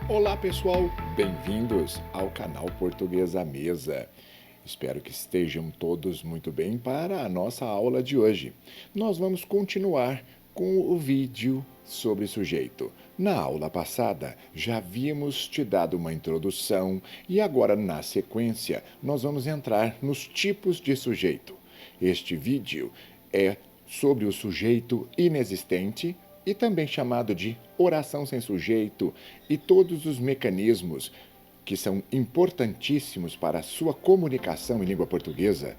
Olá pessoal, bem-vindos ao canal Português à Mesa. Espero que estejam todos muito bem para a nossa aula de hoje. Nós vamos continuar com o vídeo sobre sujeito. Na aula passada, já havíamos te dado uma introdução e agora, na sequência, nós vamos entrar nos tipos de sujeito. Este vídeo é sobre o sujeito inexistente, e também chamado de oração sem sujeito, e todos os mecanismos que são importantíssimos para a sua comunicação em língua portuguesa,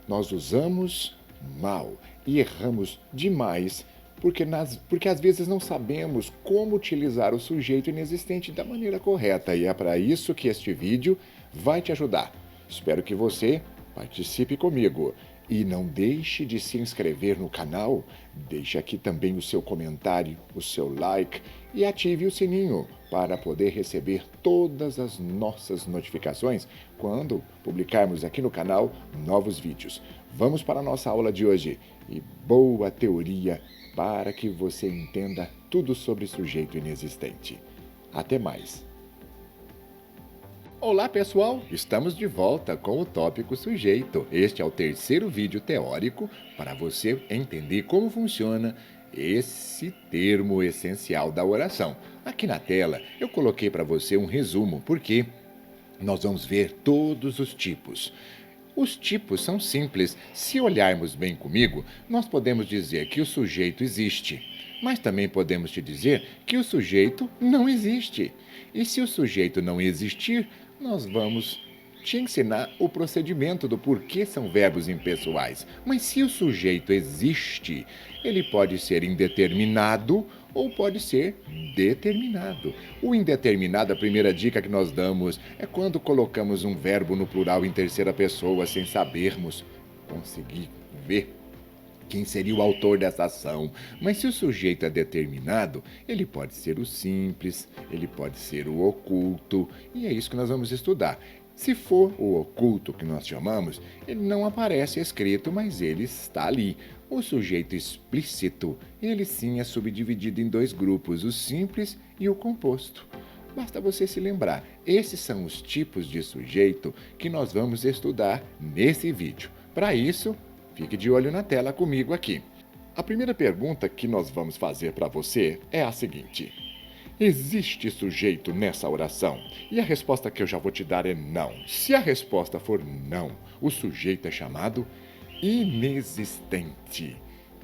nós usamos mal e erramos demais porque às vezes não sabemos como utilizar o sujeito inexistente da maneira correta, e é para isso que este vídeo vai te ajudar. Espero que você participe comigo. E não deixe de se inscrever no canal, deixe aqui também o seu comentário, o seu like e ative o sininho para poder receber todas as nossas notificações quando publicarmos aqui no canal novos vídeos. Vamos para a nossa aula de hoje e boa teoria para que você entenda tudo sobre sujeito inexistente. Até mais! Olá pessoal, estamos de volta com o tópico sujeito. Este é o terceiro vídeo teórico para você entender como funciona esse termo essencial da oração. Aqui na tela eu coloquei para você um resumo, porque nós vamos ver todos os tipos. Os tipos são simples. Se olharmos bem comigo, nós podemos dizer que o sujeito existe, mas também podemos te dizer que o sujeito não existe. E se o sujeito não existir, nós vamos te ensinar o procedimento do porquê são verbos impessoais. Mas se o sujeito existe, ele pode ser indeterminado ou pode ser determinado. O indeterminado, a primeira dica que nós damos, é quando colocamos um verbo no plural em terceira pessoa sem sabermos conseguir ver quem seria o autor dessa ação. Mas se o sujeito é determinado, ele pode ser o simples, ele pode ser o oculto, e é isso que nós vamos estudar. Se for o oculto que nós chamamos, ele não aparece escrito, mas ele está ali. O sujeito explícito, ele sim é subdividido em dois grupos, o simples e o composto. Basta você se lembrar, esses são os tipos de sujeito que nós vamos estudar nesse vídeo. Para isso, fique de olho na tela comigo aqui. A primeira pergunta que nós vamos fazer para você é a seguinte: existe sujeito nessa oração? E a resposta que eu já vou te dar é não. Se a resposta for não, o sujeito é chamado inexistente,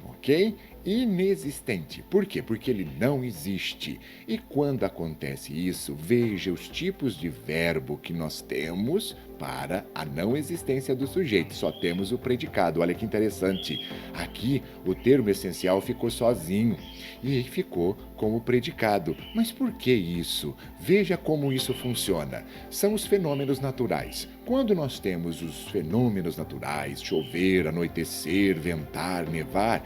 ok? Inexistente. Por quê? Porque ele não existe. E quando acontece isso, veja os tipos de verbo que nós temos para a não existência do sujeito. Só temos o predicado. Olha que interessante. Aqui o termo essencial ficou sozinho e ficou como predicado. Mas por que isso? Veja como isso funciona. São os fenômenos naturais. Quando nós temos os fenômenos naturais, chover, anoitecer, ventar, nevar,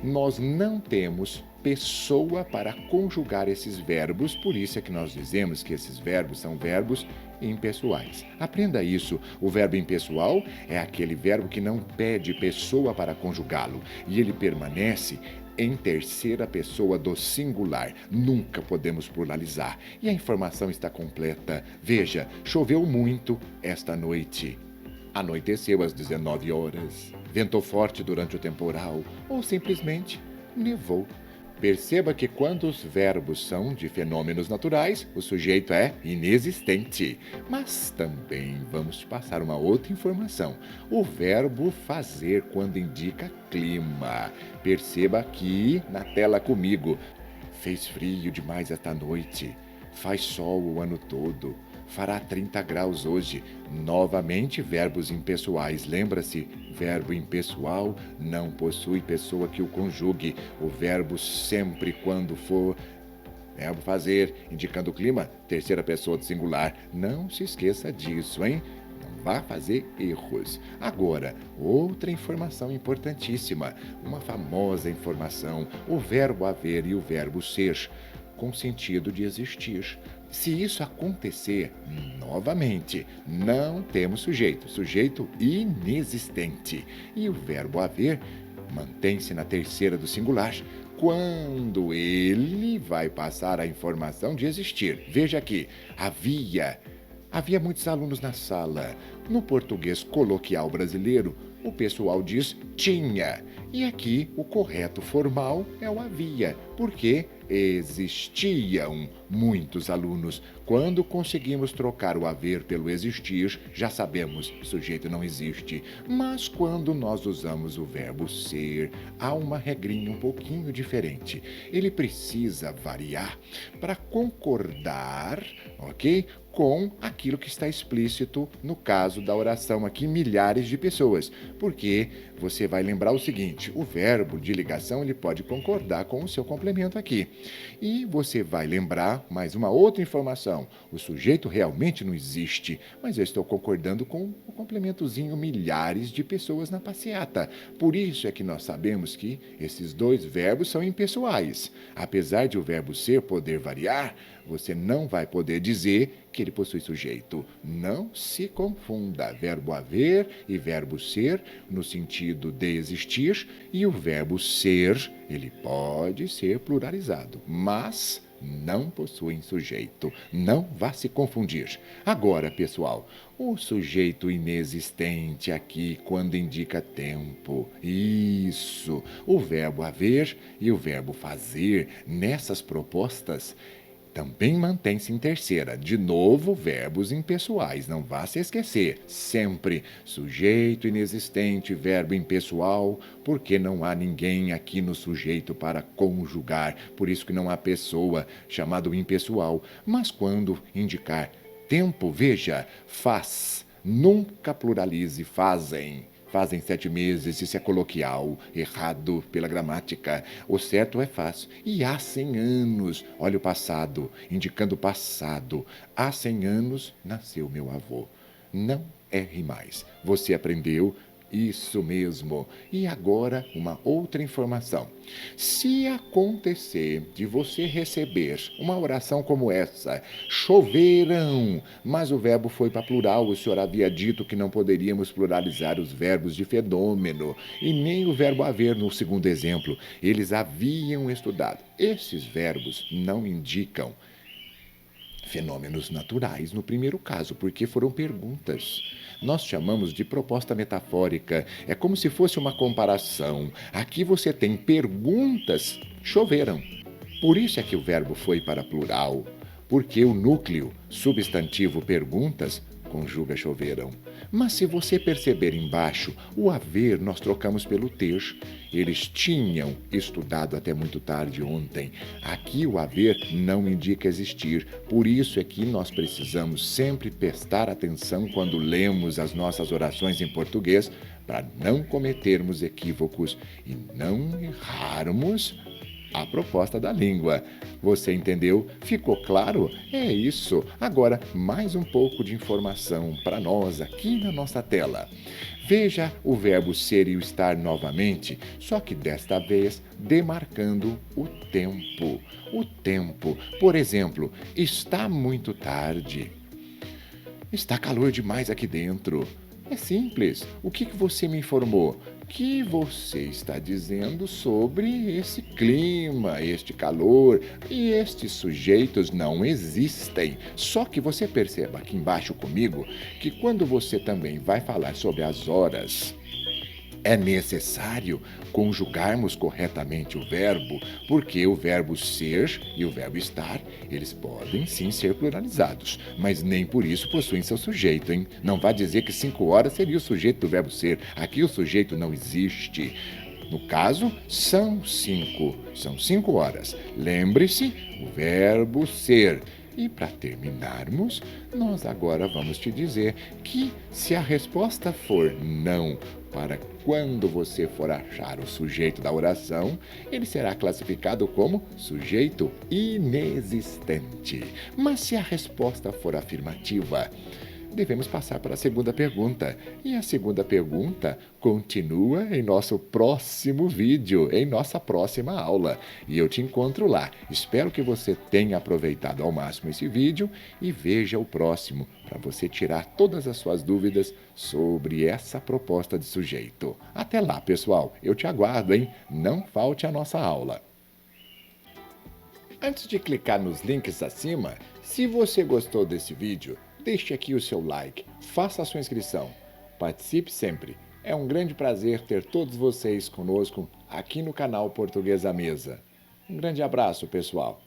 nós não temos pessoa para conjugar esses verbos, por isso é que nós dizemos que esses verbos são verbos impessoais. Aprenda isso. O verbo impessoal é aquele verbo que não pede pessoa para conjugá-lo, e ele permanece em terceira pessoa do singular. Nunca podemos pluralizar. E a informação está completa. Veja, choveu muito esta noite. Anoiteceu às 19 horas, ventou forte durante o temporal ou simplesmente nevou. Perceba que quando os verbos são de fenômenos naturais, o sujeito é inexistente. Mas também vamos te passar uma outra informação. O verbo fazer quando indica clima. Perceba aqui na tela comigo. Fez frio demais esta noite. Faz sol o ano todo. Fará 30 graus hoje. Novamente, verbos impessoais. Lembra-se, verbo impessoal não possui pessoa que o conjugue. O verbo sempre, quando for verbo fazer, indicando o clima, terceira pessoa do singular. Não se esqueça disso, hein? Não vá fazer erros. Agora, outra informação importantíssima, uma famosa informação: o verbo haver e o verbo ser, com sentido de existir. Se isso acontecer, novamente, não temos sujeito inexistente. E o verbo haver mantém-se na terceira do singular quando ele vai passar a informação de existir. Veja aqui, havia muitos alunos na sala. No português coloquial brasileiro, o pessoal diz tinha. E aqui o correto formal é o havia, porque existiam muitos alunos. Quando conseguimos trocar o haver pelo existir, já sabemos, o sujeito não existe. Mas quando nós usamos o verbo ser, há uma regrinha um pouquinho diferente. Ele precisa variar para concordar, ok? Com aquilo que está explícito no caso da oração aqui, milhares de pessoas. Porque você vai lembrar o seguinte, o verbo de ligação ele pode concordar com o seu complemento aqui. E você vai lembrar mais uma outra informação. O sujeito realmente não existe, mas eu estou concordando com o complementozinho milhares de pessoas na passeata. Por isso é que nós sabemos que esses dois verbos são impessoais. Apesar de o verbo ser poder variar, você não vai poder dizer que ele possui sujeito. Não se confunda. Verbo haver e verbo ser no sentido de existir, e o verbo ser, ele pode ser pluralizado, mas não possuem sujeito. Não vá se confundir. Agora, pessoal, o sujeito inexistente aqui quando indica tempo. Isso. O verbo haver e o verbo fazer nessas propostas também mantém-se em terceira. De novo, verbos impessoais. Não vá se esquecer. Sempre sujeito inexistente, verbo impessoal, porque não há ninguém aqui no sujeito para conjugar. Por isso que não há pessoa, chamado impessoal. Mas quando indicar tempo, veja, faz. Nunca pluralize fazem. Fazem 7 meses, isso é coloquial, errado pela gramática. O certo é faz. E há 100 anos, olha o passado, indicando passado. Há 100 anos nasceu meu avô. Não erre mais. Você aprendeu? Isso mesmo. E agora uma outra informação. Se acontecer de você receber uma oração como essa, choveram, mas o verbo foi para plural, o senhor havia dito que não poderíamos pluralizar os verbos de fenômeno, e nem o verbo haver no segundo exemplo. Eles haviam estudado. Esses verbos não indicam fenômenos naturais no primeiro caso, porque foram perguntas. Nós chamamos de proposta metafórica. É como se fosse uma comparação. Aqui você tem perguntas, choveram. Por isso é que o verbo foi para plural, porque o núcleo substantivo perguntas conjuga choveram. Mas se você perceber embaixo, o haver nós trocamos pelo ter. Eles tinham estudado até muito tarde ontem. Aqui o haver não indica existir. Por isso é que nós precisamos sempre prestar atenção quando lemos as nossas orações em português para não cometermos equívocos e não errarmos a proposta da língua. Você entendeu? Ficou claro? É isso. Agora, mais um pouco de informação para nós aqui na nossa tela. Veja o verbo ser e o estar novamente, só que desta vez demarcando o tempo. O tempo. Por exemplo, está muito tarde. Está calor demais aqui dentro. É simples. O que você me informou? Que você está dizendo sobre esse clima, este calor, e estes sujeitos não existem. Só que você perceba aqui embaixo comigo que quando você também vai falar sobre as horas, é necessário conjugarmos corretamente o verbo, porque o verbo ser e o verbo estar, eles podem sim ser pluralizados, mas nem por isso possuem seu sujeito, hein? Não vá dizer que 5 horas seria o sujeito do verbo ser. Aqui o sujeito não existe. No caso, são 5. São 5 horas. Lembre-se, o verbo ser. E para terminarmos, nós agora vamos te dizer que se a resposta for não, para quando você for achar o sujeito da oração, ele será classificado como sujeito inexistente. Mas se a resposta for afirmativa, devemos passar para a segunda pergunta. E a segunda pergunta continua em nosso próximo vídeo, em nossa próxima aula. E eu te encontro lá. Espero que você tenha aproveitado ao máximo esse vídeo e veja o próximo, para você tirar todas as suas dúvidas sobre essa proposta de sujeito. Até lá, pessoal. Eu te aguardo, hein? Não falte a nossa aula. Antes de clicar nos links acima, se você gostou desse vídeo, deixe aqui o seu like, faça a sua inscrição. Participe sempre. É um grande prazer ter todos vocês conosco aqui no canal Português à Mesa. Um grande abraço, pessoal.